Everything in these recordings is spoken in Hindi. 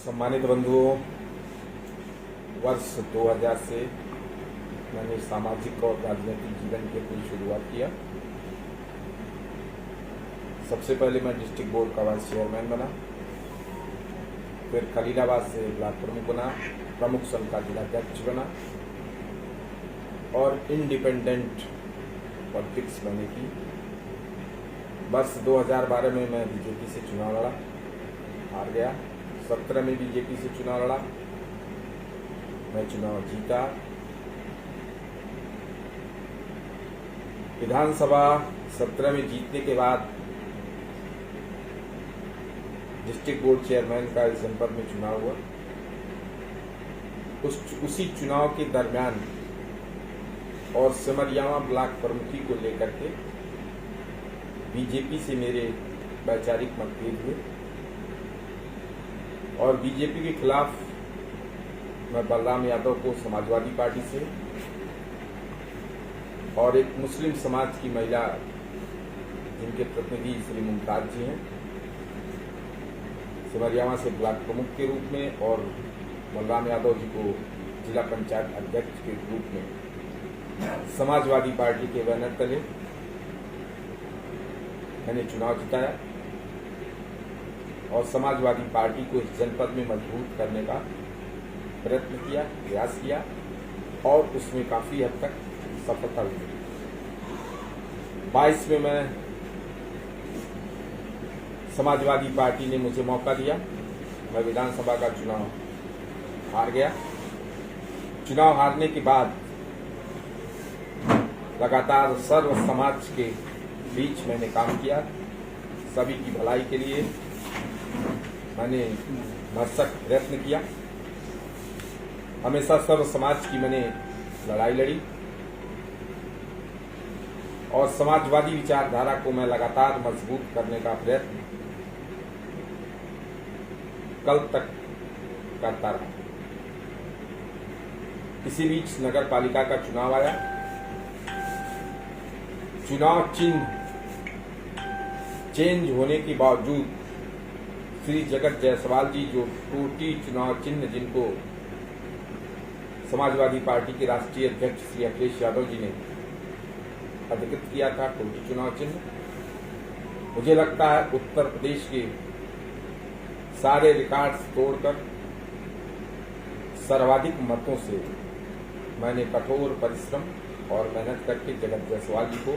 सम्मानित बंधुओं, वर्ष 2000 से मैंने सामाजिक और राजनीतिक जीवन की अपनी शुरुआत किया। सबसे पहले मैं डिस्ट्रिक्ट बोर्ड का वाइस चेयरमैन बना, फिर खलीलाबाद से ब्लॉक प्रमुख बना, प्रमुख संघ का जिलाध्यक्ष बना और इंडिपेंडेंट पॉलिटिक्स बनने की। वर्ष 2012 में मैं बीजेपी से चुनाव लड़ा, हार गया। 17 में बीजेपी से चुनाव लड़ा, मैं चुनाव जीता। विधानसभा 17 में जीतने के बाद डिस्ट्रिक्ट बोर्ड चेयरमैन का इस जनपद में चुनाव हुआ। उसी चुनाव के दरमियान और सिमरियावा ब्लॉक प्रमुखी को लेकर के बीजेपी से मेरे वैचारिक मतभेद हुए और बीजेपी के खिलाफ मैं बलराम यादव को समाजवादी पार्टी से और एक मुस्लिम समाज की महिला जिनके प्रतिनिधि श्री मुमताज जी हैं, सिमरियावा से ब्लॉक प्रमुख के रूप में और बलराम यादव जी को जिला पंचायत अध्यक्ष के रूप में समाजवादी पार्टी के बैनर तले मैंने चुनाव जिताया और समाजवादी पार्टी को इस जनपद में मजबूत करने का प्रयत्न किया, प्रयास किया और उसमें काफी हद तक सफलता हुई। 22 में मैं समाजवादी पार्टी ने मुझे मौका दिया, मैं विधानसभा का चुनाव हार गया। चुनाव हारने के बाद लगातार सर्व समाज के बीच मैंने काम किया, सभी की भलाई के लिए मैंने भरसक प्रयत्न किया। हमेशा सर्व समाज की मैंने लड़ाई लड़ी और समाजवादी विचारधारा को मैं लगातार मजबूत करने का प्रयत्न कल तक करता रहा। इसी बीच नगर पालिका का चुनाव आया। चुनाव चिन्ह चेंज होने के बावजूद श्री जगत जायसवाल जी, जो टूटी चुनाव चिन्ह जिनको समाजवादी पार्टी के राष्ट्रीय अध्यक्ष श्री अखिलेश यादव जी ने अधिकृत किया था, टूटी चुनाव चिन्ह, मुझे लगता है उत्तर प्रदेश के सारे रिकॉर्ड्स तोड़कर सर्वाधिक मतों से मैंने कठोर परिश्रम और मेहनत करके जगत जायसवाल जी को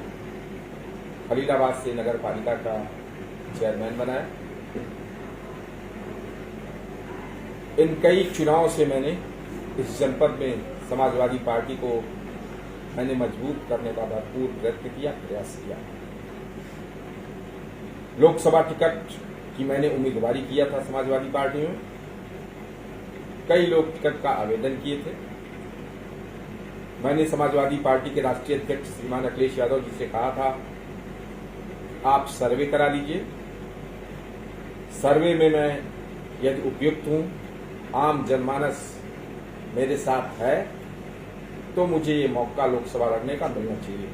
खलीलाबाद से नगर पालिका का चेयरमैन बनाया। इन कई चुनावों से मैंने इस जनपद में समाजवादी पार्टी को मैंने मजबूत करने का भरपूर प्रयत्न किया, प्रयास किया। लोकसभा टिकट की मैंने उम्मीदवारी किया था समाजवादी पार्टी में। कई लोग टिकट का आवेदन किए थे। मैंने समाजवादी पार्टी के राष्ट्रीय अध्यक्ष श्रीमान अखिलेश यादव जी से कहा था, आप सर्वे करा लीजिए। सर्वे में मैं यदि उपयुक्त हूं, आम जनमानस मेरे साथ है, तो मुझे ये मौका लोकसभा लड़ने का मिलना चाहिए।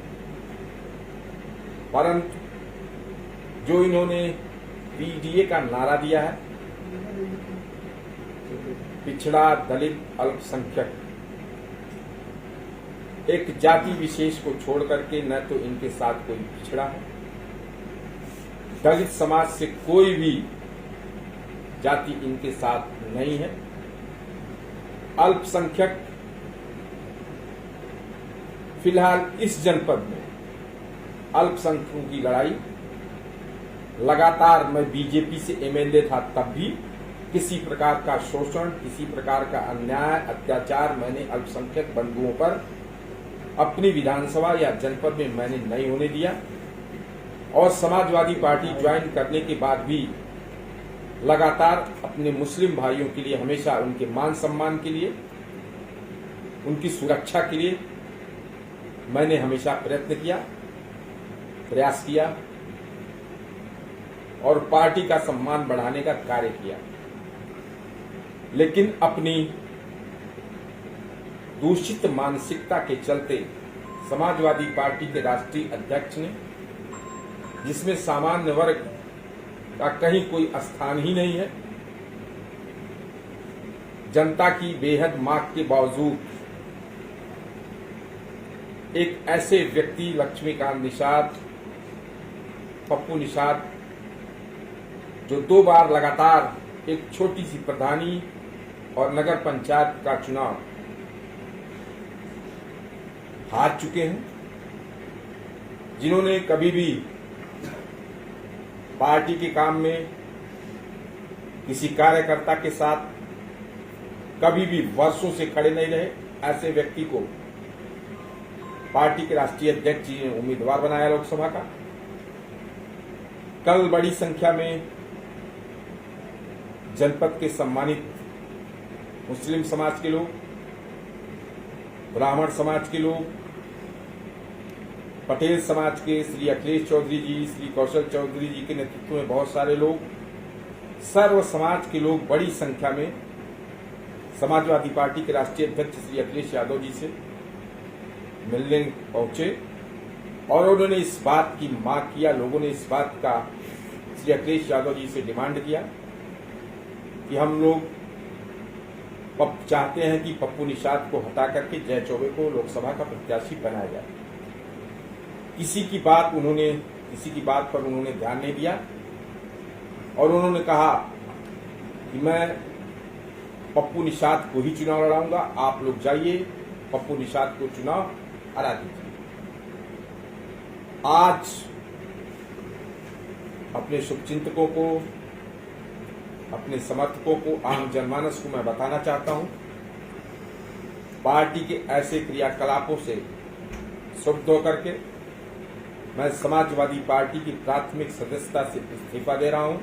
परंतु जो इन्होंने पीडीए का नारा दिया है, पिछड़ा, दलित, अल्पसंख्यक, एक जाति विशेष को छोड़ करके न तो इनके साथ कोई पिछड़ा है, दलित समाज से कोई भी जाति इनके साथ नहीं है, अल्पसंख्यक फिलहाल इस जनपद में अल्पसंख्यकों की लड़ाई लगातार, मैं बीजेपी से एमएलए था तब भी किसी प्रकार का शोषण, किसी प्रकार का अन्याय, अत्याचार मैंने अल्पसंख्यक बंधुओं पर अपनी विधानसभा या जनपद में मैंने नहीं होने दिया और समाजवादी पार्टी ज्वाइन करने के बाद भी लगातार अपने मुस्लिम भाइयों के लिए, हमेशा उनके मान सम्मान के लिए, उनकी सुरक्षा के लिए मैंने हमेशा प्रयत्न किया, प्रयास किया और पार्टी का सम्मान बढ़ाने का कार्य किया। लेकिन अपनी दूषित मानसिकता के चलते समाजवादी पार्टी के राष्ट्रीय अध्यक्ष ने, जिसमें सामान्य वर्ग का कहीं कोई स्थान ही नहीं है, जनता की बेहद मांग के बावजूद एक ऐसे व्यक्ति लक्ष्मीकांत निषाद, पप्पू निषाद, जो 2 बार लगातार एक छोटी सी प्रधानी और नगर पंचायत का चुनाव हार चुके हैं, जिन्होंने कभी भी पार्टी के काम में किसी कार्यकर्ता के साथ कभी भी वर्षों से खड़े नहीं रहे, ऐसे व्यक्ति को पार्टी के राष्ट्रीय अध्यक्ष जी ने उम्मीदवार बनाया लोकसभा का। कल बड़ी संख्या में जनपद के सम्मानित मुस्लिम समाज के लोग, ब्राह्मण समाज के लोग, पटेल समाज के श्री अखिलेश चौधरी जी, श्री कौशल चौधरी जी के नेतृत्व में बहुत सारे लोग, सर्व समाज के लोग बड़ी संख्या में समाजवादी पार्टी के राष्ट्रीय अध्यक्ष श्री अखिलेश यादव जी से मिलने पहुंचे और उन्होंने इस बात की मांग किया, लोगों ने इस बात का श्री अखिलेश यादव जी से डिमांड किया कि हम लोग चाहते हैं कि पप्पू निषाद को हटा करके जय चौबे को लोकसभा का प्रत्याशी बनाया जाए। किसी की बात पर उन्होंने ध्यान नहीं दिया और उन्होंने कहा कि मैं पप्पू निषाद को ही चुनाव लड़ाऊंगा, आप लोग जाइए पप्पू निषाद को चुनाव हरा दीजिए। आज अपने शुभचिंतकों को, अपने समर्थकों को, आम जनमानस को मैं बताना चाहता हूं, पार्टी के ऐसे क्रियाकलापों से क्षुब्ध होकर के मैं समाजवादी पार्टी की प्राथमिक सदस्यता से इस्तीफा दे रहा हूं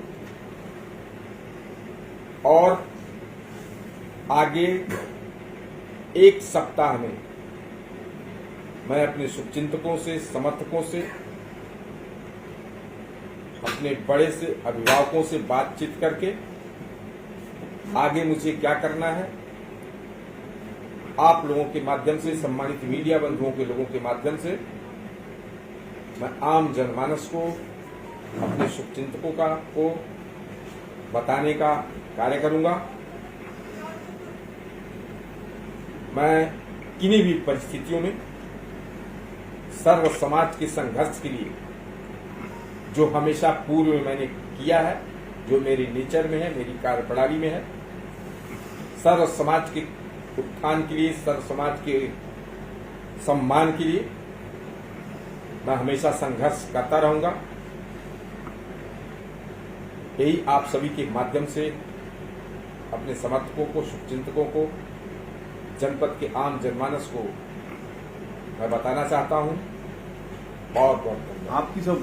और आगे 1 सप्ताह में मैं अपने शुभचिंतकों से, समर्थकों से, अपने बड़े से अभिभावकों से बातचीत करके आगे मुझे क्या करना है, आप लोगों के माध्यम से, सम्मानित मीडिया बंधुओं के लोगों के माध्यम से मैं आम जनमानस को, अपने शुभचिंतकों को बताने का कार्य करूंगा। मैं किन्हीं भी परिस्थितियों में सर्व समाज के संघर्ष के लिए, जो हमेशा पूर्व में मैंने किया है, जो मेरे नेचर में है, मेरी कार्यप्रणाली में है, सर्व समाज के उत्थान के लिए, सर्व समाज के सम्मान के लिए मैं हमेशा संघर्ष करता रहूंगा। यही आप सभी के माध्यम से अपने समर्थकों को, शुभचिंतकों को, जनपद के आम जनमानस को मैं बताना चाहता हूं। बहुत बहुत धन्यवाद। आपकी सब